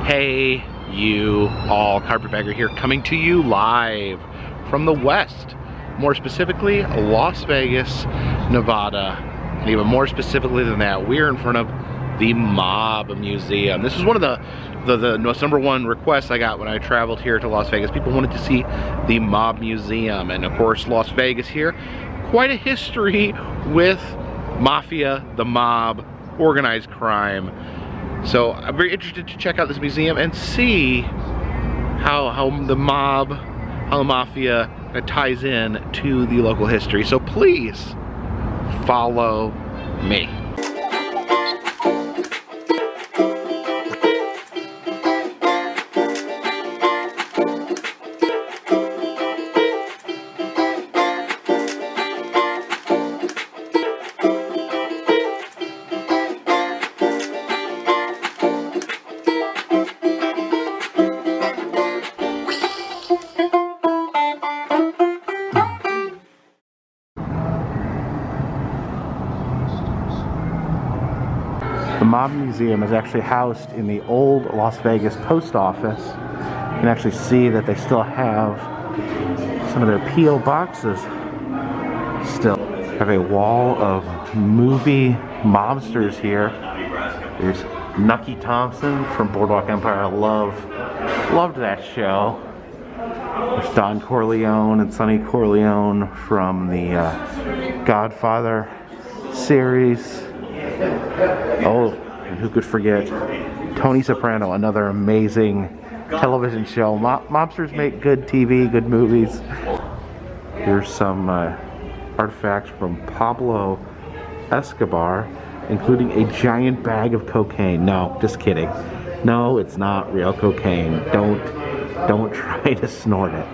Hey, you all, Carpetbagger here, coming to you live from the West. More specifically, Las Vegas, Nevada. And even more specifically than that, we're in front of the Mob Museum. This is one of the most #1 requests I got when I traveled here to Las Vegas. People wanted to see the Mob Museum. And of course, Las Vegas here, quite a history with mafia, the mob, organized crime. So I'm very interested to check out this museum and see how the mob, how the mafia ties in to the local history. So please follow me. The Mob Museum is actually housed in the old Las Vegas post office. You can actually see that they still have some of their P.O. boxes. Still have a wall of movie mobsters here. There's Nucky Thompson from Boardwalk Empire. I loved that show. There's Don Corleone and Sonny Corleone from the Godfather series. Oh, and who could forget Tony Soprano, another amazing television show. Mobsters make good TV, good movies. Here's some artifacts from Pablo Escobar, including a giant bag of cocaine. No, just kidding. No, it's not real cocaine. Don't try to snort it.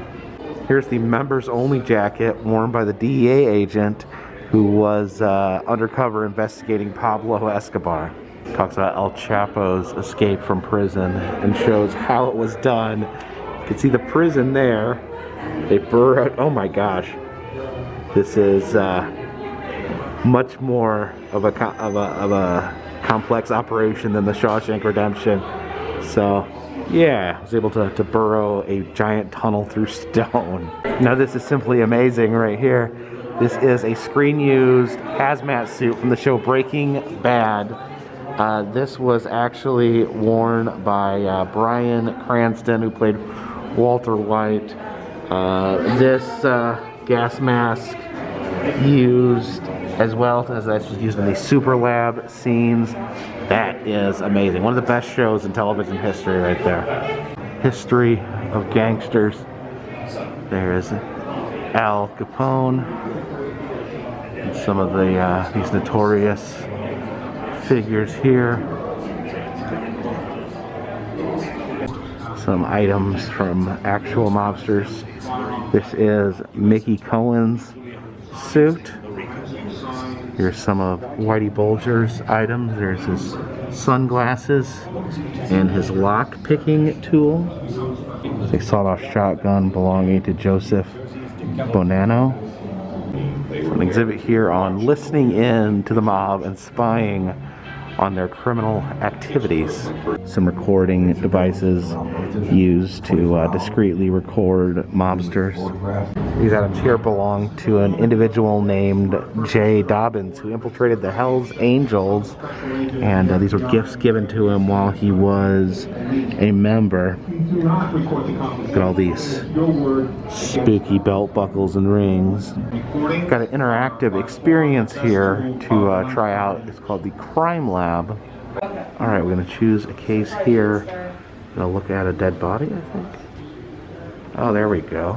Here's the members only jacket worn by the DEA agent who was undercover investigating Pablo Escobar. Talks about El Chapo's escape from prison and shows how it was done. You can see the prison there. They burrowed. Oh my gosh, this is much more of a complex operation than the Shawshank Redemption. So yeah, I was able to burrow a giant tunnel through stone. Now this is simply amazing right here. This is a screen-used hazmat suit from the show Breaking Bad. This was actually worn by Bryan Cranston, who played Walter White. This gas mask used as well as this was used in the Super Lab scenes. That is amazing. One of the best shows in television history right there. History of gangsters. There's Al Capone. And some of these notorious figures here. Some items from actual mobsters. This is Mickey Cohen's suit. Here's some of Whitey Bulger's items. There's his sunglasses and his lock-picking tool. A sawed-off shotgun belonging to Joseph Bonanno. An exhibit here on listening in to the mob and spying on their criminal activities. Some recording devices used to discreetly record mobsters. These items here belong to an individual named Jay Dobbins who infiltrated the Hells Angels, and these were gifts given to him while he was a member. Look at all these spooky belt buckles and rings. We've got an interactive experience here to try out. It's called the Crime Lab. Alright, we're going to choose a case here. Going to look at a dead body, I think. Oh, there we go.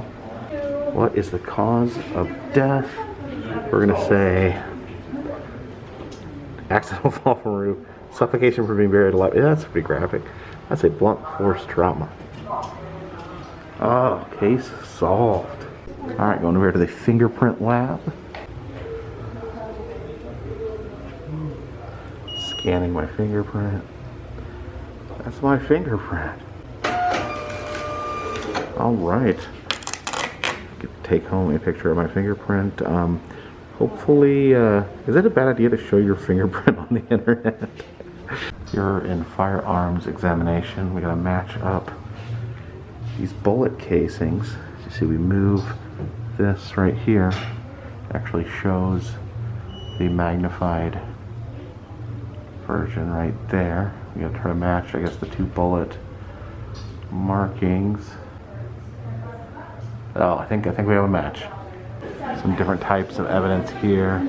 What is the cause of death? We're going to say accidental fall from roof, suffocation from being buried alive. Yeah, that's pretty graphic. That's a blunt force trauma. Oh, case solved. Alright, going over to the fingerprint lab. Scanning my fingerprint. That's my fingerprint. Alright. Take home a picture of my fingerprint. Hopefully, is it a bad idea to show your fingerprint on the internet? You're in firearms examination. We gotta match up these bullet casings. You see, we move this right here. It actually shows the magnified version right there. We gotta try to match, I guess, the two bullet markings. Oh, I think we have a match. Some different types of evidence here.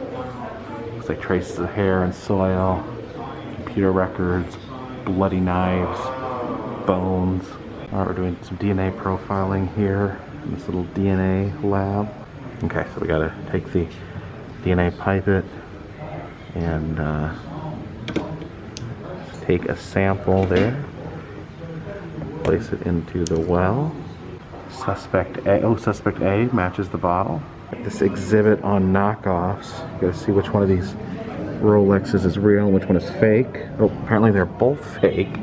Looks like traces of hair and soil, computer records, bloody knives, bones. All right, we're doing some DNA profiling here in this little DNA lab. Okay, so we gotta take the DNA pipette and take a sample there, place it into the well. Suspect A matches the bottle. This exhibit on knockoffs. You gotta see which one of these Rolexes is real and which one is fake. Oh, apparently they're both fake.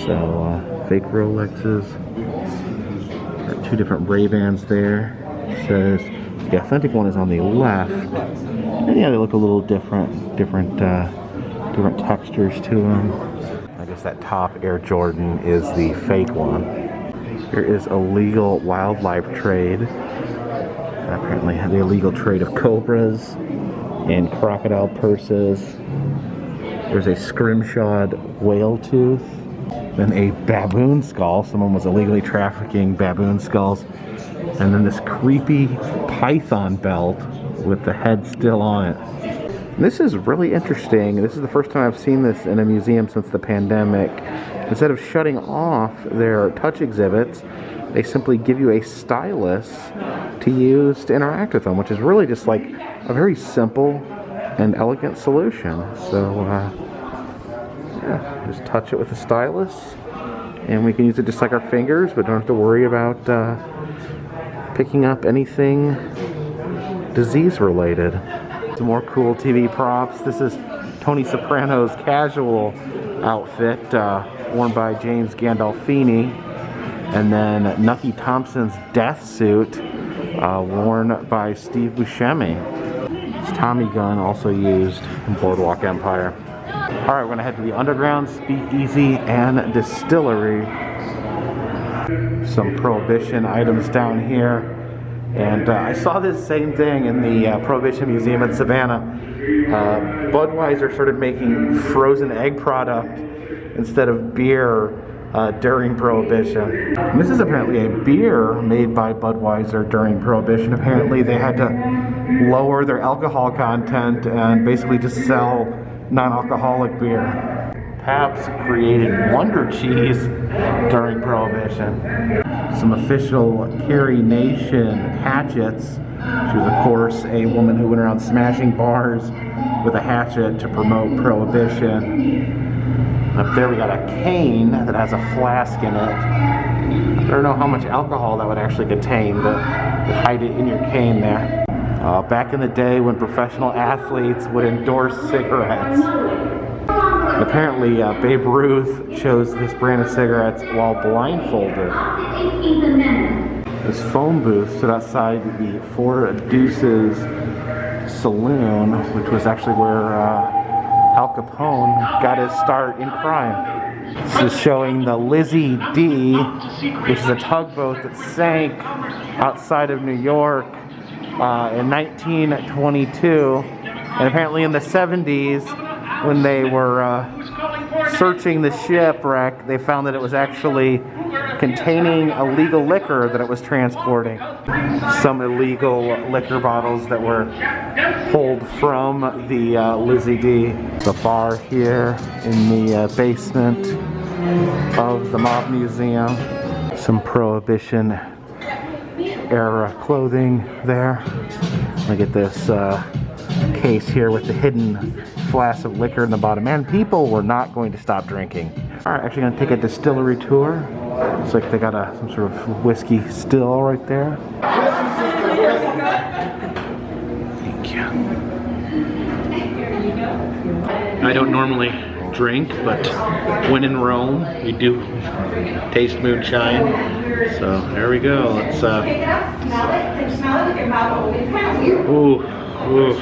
So, fake Rolexes. Got two different Ray-Bans there. It says the authentic one is on the left. And yeah, they look a little different. Different textures to them. I guess that top Air Jordan is the fake one. Here is illegal wildlife trade. Apparently the illegal trade of cobras and crocodile purses. There's a scrimshawed whale tooth. Then a baboon skull. Someone was illegally trafficking baboon skulls. And then this creepy python belt with the head still on it. And this is really interesting. This is the first time I've seen this in a museum since the pandemic. Instead of shutting off their touch exhibits, they simply give you a stylus to use to interact with them, which is really just like a very simple and elegant solution. So, yeah, just touch it with a stylus, and we can use it just like our fingers, but don't have to worry about picking up anything disease-related. Some more cool TV props. This is Tony Soprano's casual outfit, worn by James Gandolfini. And then Nucky Thompson's death suit, worn by Steve Buscemi. This Tommy gun also used in Boardwalk Empire. All right, we're gonna head to the Underground, Speakeasy, and Distillery. Some Prohibition items down here. And I saw this same thing in the Prohibition Museum in Savannah. Budweiser started making frozen egg product instead of beer during Prohibition. And this is apparently a beer made by Budweiser during Prohibition. Apparently they had to lower their alcohol content and basically just sell non-alcoholic beer. Pabst created Wonder Cheese during Prohibition. Some official Carrie Nation hatchets. She was, of course, a woman who went around smashing bars with a hatchet to promote Prohibition. Up there we got a cane that has a flask in it. I don't know how much alcohol that would actually contain, but you hide it in your cane there. Back in the day when professional athletes would endorse cigarettes. Apparently, Babe Ruth chose this brand of cigarettes while blindfolded. This phone booth stood outside the Four Deuces Saloon, which was actually where Al Capone got his start in crime. This is showing the Lizzie D, which is a tugboat that sank outside of New York in 1922. And apparently in the 70s, when they were searching the shipwreck, they found that it was actually containing illegal liquor that it was transporting. Some illegal liquor bottles that were pulled from the Lizzie D. The bar here in the basement of the Mob Museum. Some Prohibition era clothing there. Look at this case here with the hidden flask of liquor in the bottom. Man, people were not going to stop drinking. All right, actually gonna take a distillery tour. Looks like they got some sort of whiskey still right there. Thank you. I don't normally drink, but when in Rome, we do taste moonshine. So there we go. Let's ooh, Oof.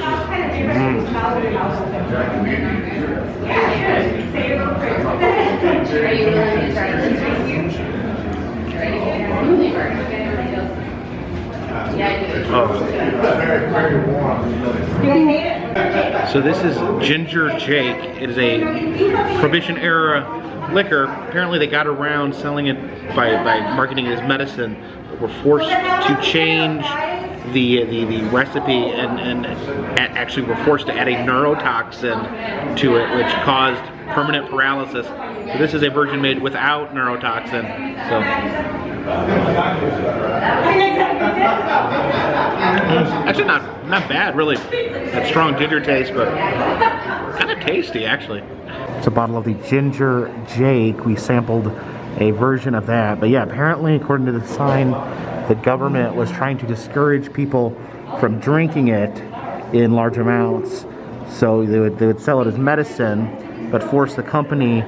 So this is Ginger Jake. It is a Prohibition era liquor. Apparently they got around selling it by marketing it as medicine. But were forced to change the recipe and actually were forced to add a neurotoxin to it, which caused permanent paralysis. So this is a version made without neurotoxin. So actually not bad, really. That strong ginger taste, but kind of tasty actually. It's a bottle of the Ginger Jake. We sampled a version of that, but yeah, apparently according to the sign, the government was trying to discourage people from drinking it in large amounts, so they would sell it as medicine, but force the company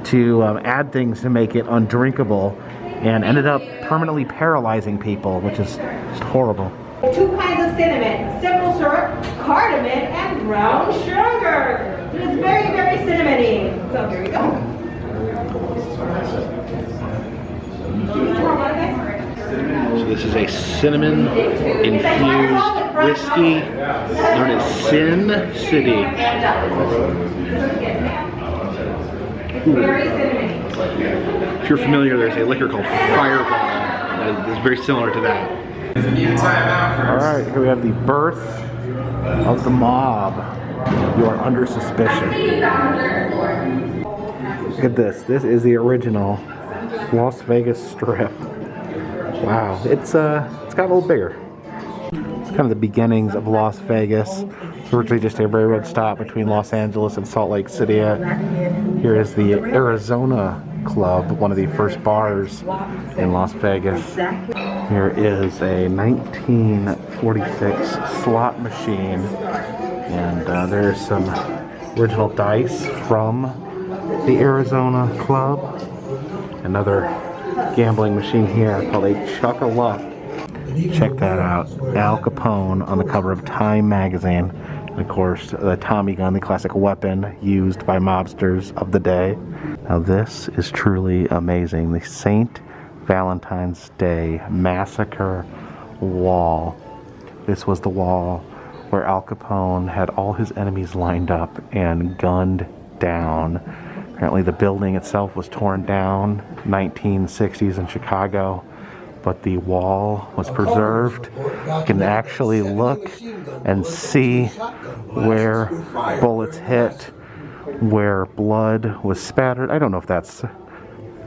to add things to make it undrinkable, and ended up permanently paralyzing people, which is just horrible. 2 kinds of cinnamon, simple syrup, cardamom, and brown sugar. It is very, very cinnamony. So here we go. So this is a cinnamon-infused whiskey known as Sin City. If you're familiar, there's a liquor called Fireball that is very similar to that. Alright, here we have the birth of the mob. You are under suspicion. Look at this. This is the original Las Vegas Strip. Wow, it's got a little bigger. It's kind of the beginnings of Las Vegas. It's originally just a railroad stop between Los Angeles and Salt Lake City. Here is the Arizona Club, one of the first bars in Las Vegas. Here is a 1946 slot machine, and there's some original dice from the Arizona Club. Another gambling machine here called a Chuck-a-Luck. Check that out. Al Capone on the cover of Time magazine. And of course, the Tommy gun, the classic weapon used by mobsters of the day. Now this is truly amazing. The St. Valentine's Day Massacre wall. This was the wall where Al Capone had all his enemies lined up and gunned down. Apparently the building itself was torn down, 1960s in Chicago, but the wall was preserved. You can actually look and see where bullets hit, where blood was spattered. I don't know if that's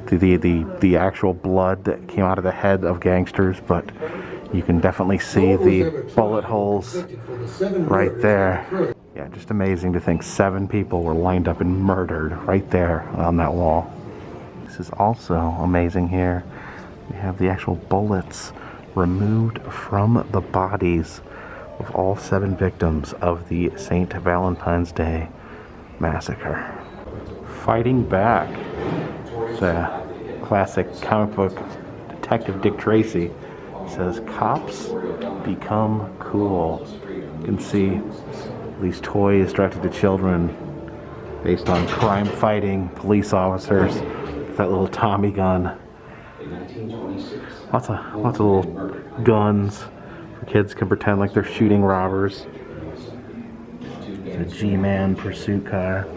the actual blood that came out of the head of gangsters, but you can definitely see the bullet holes right there. Yeah, just amazing to think 7 people were lined up and murdered right there on that wall. This is also amazing here. We have the actual bullets removed from the bodies of all 7 victims of the St. Valentine's Day Massacre. Fighting Back. It's a classic comic book detective Dick Tracy. It says, "Cops become cool." You can see these toys directed to children based on crime-fighting police officers. That little Tommy gun. Lots of little guns for kids can pretend like they're shooting robbers. It's a G-Man pursuit car.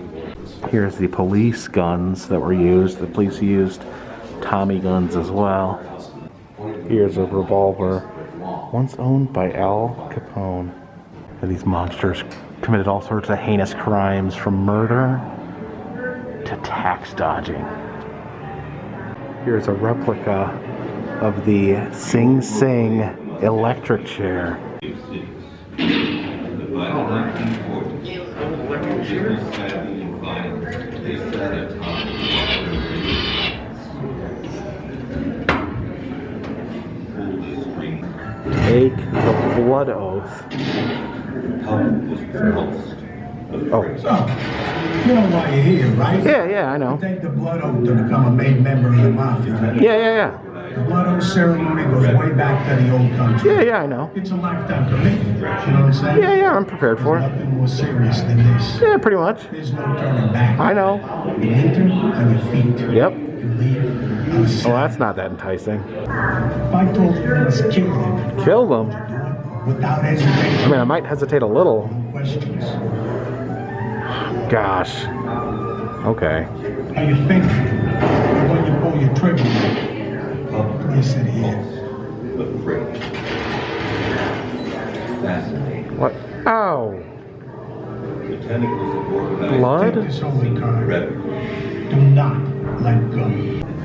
Here's the police guns that were used. The police used Tommy guns as well. Here's a revolver, once owned by Al Capone. And these monsters committed all sorts of heinous crimes, from murder to tax dodging. Here's a replica of the Sing Sing electric chair. Take the blood oath. Oh. You know why you're here, right? Yeah, I know. Take the blood oath to become a main member of the mafia. Yeah. The blood oath ceremony goes way back to the old country. Yeah, I know. It's a lifetime commitment. You know what I'm saying? Yeah, I'm prepared for it. Nothing more serious than this. Yeah, pretty much. There's no turning back. I know. You enter on your feet. Yep. You leave on a Oh, that's not that enticing. If I told you let's kill them, Kill them. without hesitation, I mean, I might hesitate a little. no questions. Gosh. Okay. How you think when you pull your trigger? Place it here. What? Ow. Take Blood? this holy card. Do not let go.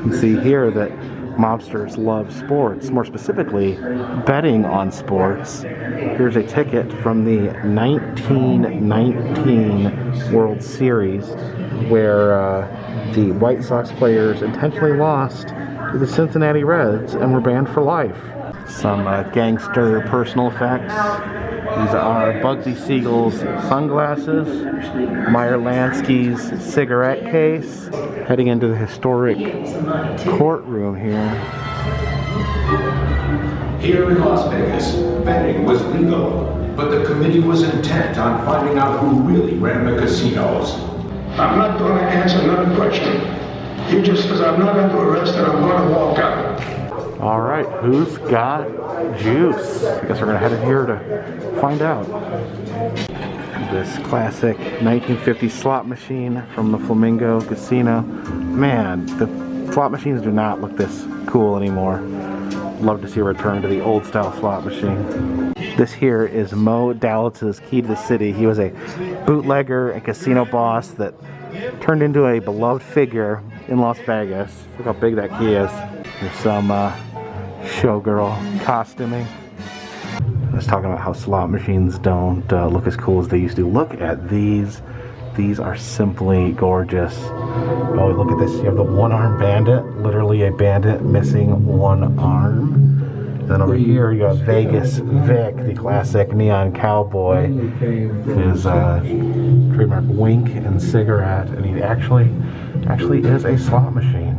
You see here that mobsters love sports, more specifically betting on sports. Here's a ticket from the 1919 World Series where the White Sox players intentionally lost to the Cincinnati Reds and were banned for life. Some gangster personal effects. These are Bugsy Siegel's sunglasses, Meyer Lansky's cigarette case. Heading into the historic courtroom here. Here in Las Vegas, betting was legal, but the committee was intent on finding out who really ran the casinos. I'm not going to answer another question. You just says I'm not under arrest and I'm going to walk out. All right, who's got juice? I guess we're gonna head in here to find out. This classic 1950s slot machine from the Flamingo Casino. Man, the slot machines do not look this cool anymore. Love to see a return to the old style slot machine. This here is Mo Dalit's key to the city. He was a bootlegger and casino boss that turned into a beloved figure in Las Vegas. Look how big that key is. There's some showgirl costuming. I was talking about how slot machines don't look as cool as they used to. Look at these. These are simply gorgeous. Oh, look at this. You have the one-armed bandit. Literally a bandit missing one arm. And then over here you have Vegas Vic, the classic neon cowboy. His trademark wink and cigarette. And he actually is a slot machine.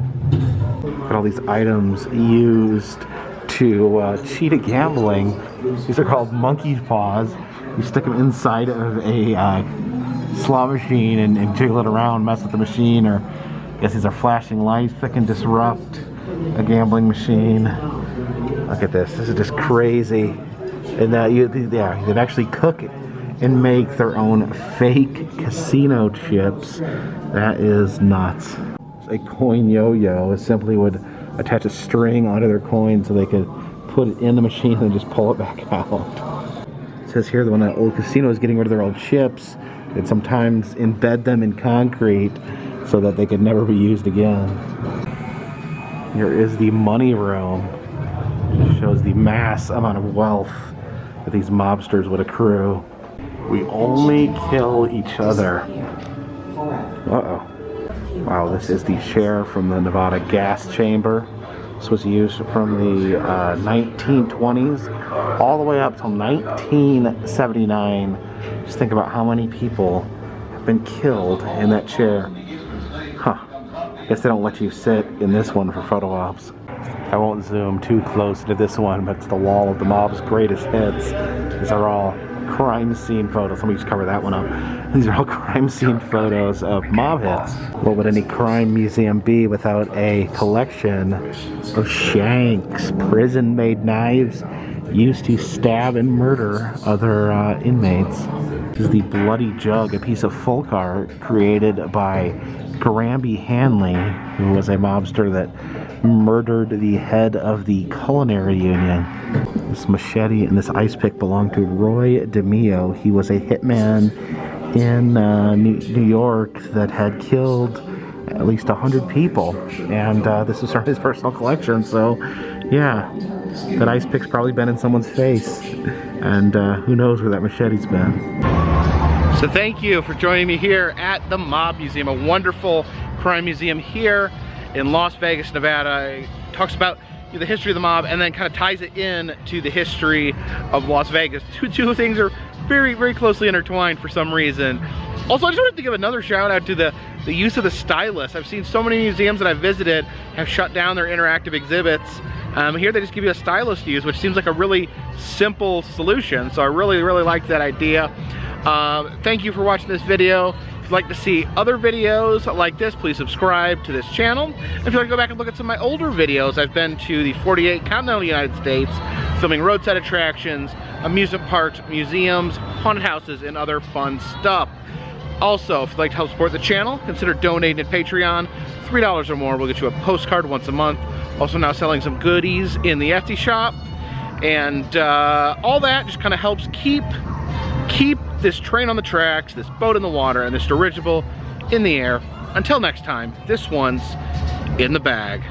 Look at all these items used to cheat at gambling. These are called monkey paws. You stick them inside of a slot machine and jiggle it around, mess with the machine, or I guess these are flashing lights that can disrupt a gambling machine. Look at this. This is just crazy. And you can actually cook it and make their own fake casino chips. That is nuts. A coin yo-yo simply would attach a string onto their coin so they could put it in the machine and just pull it back out. It says here that when an old casino is getting rid of their old chips, they'd sometimes embed them in concrete so that they could never be used again. Here is the money room. It shows the mass amount of wealth that these mobsters would accrue. We only kill each other. Uh-oh. Wow, this is the chair from the Nevada gas chamber. This was used from the 1920s all the way up till 1979. Just think about how many people have been killed in that chair. Huh. I guess they don't let you sit in this one for photo ops. I won't zoom too close to this one, but it's the wall of the mob's greatest hits. These are all crime scene photos. Let me just cover that one up. These are all crime scene photos of mob hits. What would any crime museum be without a collection of shanks, prison-made knives used to stab and murder other inmates? This is the Bloody Jug, a piece of folk art created by Granby Hanley, who was a mobster that murdered the head of the culinary union. This machete and this ice pick belonged to Roy DeMeo. He was a hitman in New York that had killed at least 100 people, and this was from his personal collection. So yeah, that ice pick's probably been in someone's face, and who knows where that machete's been. So thank you for joining me here at the Mob Museum, a wonderful crime museum here in Las Vegas, Nevada. It talks about the history of the mob and then kind of ties it in to the history of Las Vegas. Two things are very, very closely intertwined for some reason. Also, I just wanted to give another shout out to the use of the stylus. I've seen so many museums that I've visited have shut down their interactive exhibits, Here they just give you a stylus to use, which seems like a really simple solution. So I really like that idea. Thank you for watching this video. If you'd like to see other videos like this, please subscribe to this channel. If you'd like to go back and look at some of my older videos, I've been to the 48 continental United States, filming roadside attractions, amusement parks, museums, haunted houses, and other fun stuff. Also, if you'd like to help support the channel, consider donating at Patreon. $3 or more will get you a postcard once a month. Also now selling some goodies in the Etsy shop. And all that just kind of helps keep this train on the tracks, this boat in the water, and this dirigible in the air. Until next time, this one's in the bag.